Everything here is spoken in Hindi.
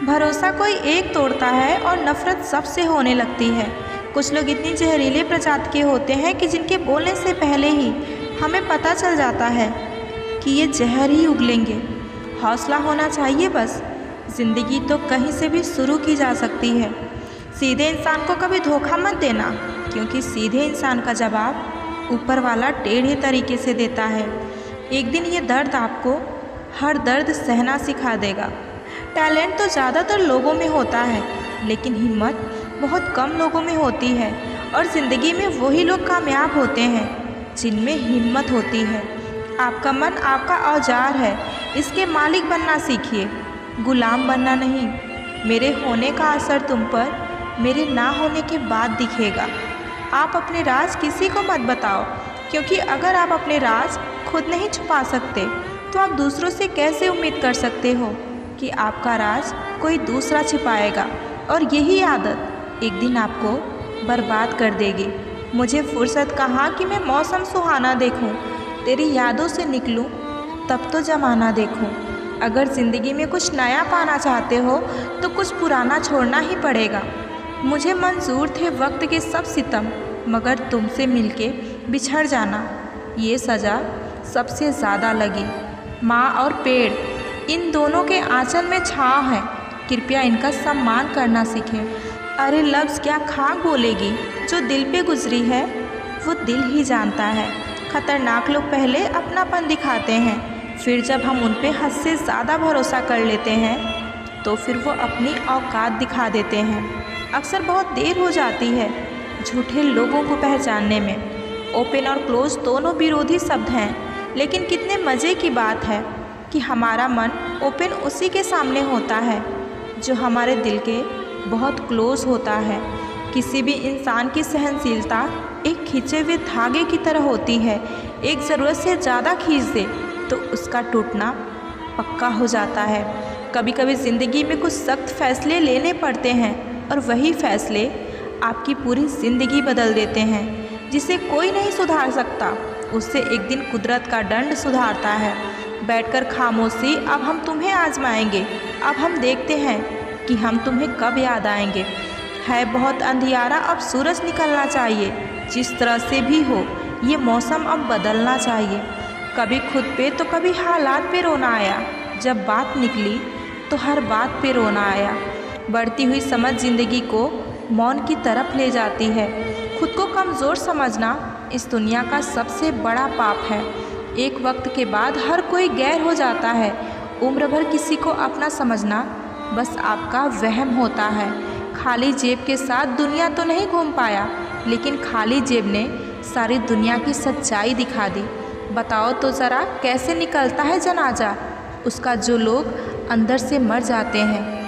भरोसा कोई एक तोड़ता है और नफरत सबसे होने लगती है। कुछ लोग इतनी जहरीले प्रजाति के होते हैं कि जिनके बोलने से पहले ही हमें पता चल जाता है कि ये जहर ही उगलेंगे। हौसला होना चाहिए बस। ज़िंदगी तो कहीं से भी शुरू की जा सकती है। सीधे इंसान को कभी धोखा मत देना, क्योंकि सीधे इंसान का जवाब ऊपर वाला टेढ़े तरीके से देता है। एक दिन ये दर्द आपको हर दर्द सहना सिखा देगा। टैलेंट तो ज़्यादातर लोगों में होता है, लेकिन हिम्मत बहुत कम लोगों में होती है। और ज़िंदगी में वही लोग कामयाब होते हैं जिनमें हिम्मत होती है। आपका मन आपका औजार है, इसके मालिक बनना सीखिए, गुलाम बनना नहीं। मेरे होने का असर तुम पर मेरे ना होने के बाद दिखेगा। आप अपने राज किसी को मत बताओ, क्योंकि अगर आप अपने राज खुद नहीं छुपा सकते तो आप दूसरों से कैसे उम्मीद कर सकते हो कि आपका राज कोई दूसरा छिपाएगा। और यही आदत एक दिन आपको बर्बाद कर देगी। मुझे फुर्सत कहाँ कि मैं मौसम सुहाना देखूं, तेरी यादों से निकलूं, तब तो ज़माना देखूं। अगर ज़िंदगी में कुछ नया पाना चाहते हो तो कुछ पुराना छोड़ना ही पड़ेगा। मुझे मंजूर थे वक्त के सब सितम, मगर तुमसे मिलके बिछड़ जाना ये सज़ा सबसे ज़्यादा लगी। माँ और पेड़, इन दोनों के आंचल में छाँव है, कृपया इनका सम्मान करना सीखें। अरे लफ्ज़ क्या खाक बोलेगी, जो दिल पे गुजरी है वो दिल ही जानता है। खतरनाक लोग पहले अपनापन दिखाते हैं, फिर जब हम उन पे हद से ज़्यादा भरोसा कर लेते हैं तो फिर वो अपनी औकात दिखा देते हैं। अक्सर बहुत देर हो जाती है झूठे लोगों को पहचानने में। ओपन और क्लोज दोनों विरोधी शब्द हैं, लेकिन कितने मज़े की बात है कि हमारा मन ओपन उसी के सामने होता है जो हमारे दिल के बहुत क्लोज़ होता है। किसी भी इंसान की सहनशीलता एक खींचे हुए धागे की तरह होती है। एक ज़रूरत से ज़्यादा खींच दे तो उसका टूटना पक्का हो जाता है। कभी कभी ज़िंदगी में कुछ सख्त फैसले लेने पड़ते हैं और वही फैसले आपकी पूरी ज़िंदगी बदल देते हैं। जिसे कोई नहीं सुधार सकता, उससे एक दिन कुदरत का दंड सुधारता है। बैठकर खामोशी, अब हम तुम्हें आजमाएंगे, अब हम देखते हैं कि हम तुम्हें कब याद आएंगे। है बहुत अंधियारा, अब सूरज निकलना चाहिए। जिस तरह से भी हो ये मौसम अब बदलना चाहिए। कभी खुद पे तो कभी हालात पे रोना आया, जब बात निकली तो हर बात पे रोना आया। बढ़ती हुई समझ ज़िंदगी को मौन की तरफ ले जाती है। खुद को कमज़ोर समझना इस दुनिया का सबसे बड़ा पाप है। एक वक्त के बाद हर कोई गैर हो जाता है। उम्र भर किसी को अपना समझना बस आपका वहम होता है। खाली जेब के साथ दुनिया तो नहीं घूम पाया, लेकिन खाली जेब ने सारी दुनिया की सच्चाई दिखा दी। बताओ तो ज़रा कैसे निकलता है जनाजा उसका जो लोग अंदर से मर जाते हैं।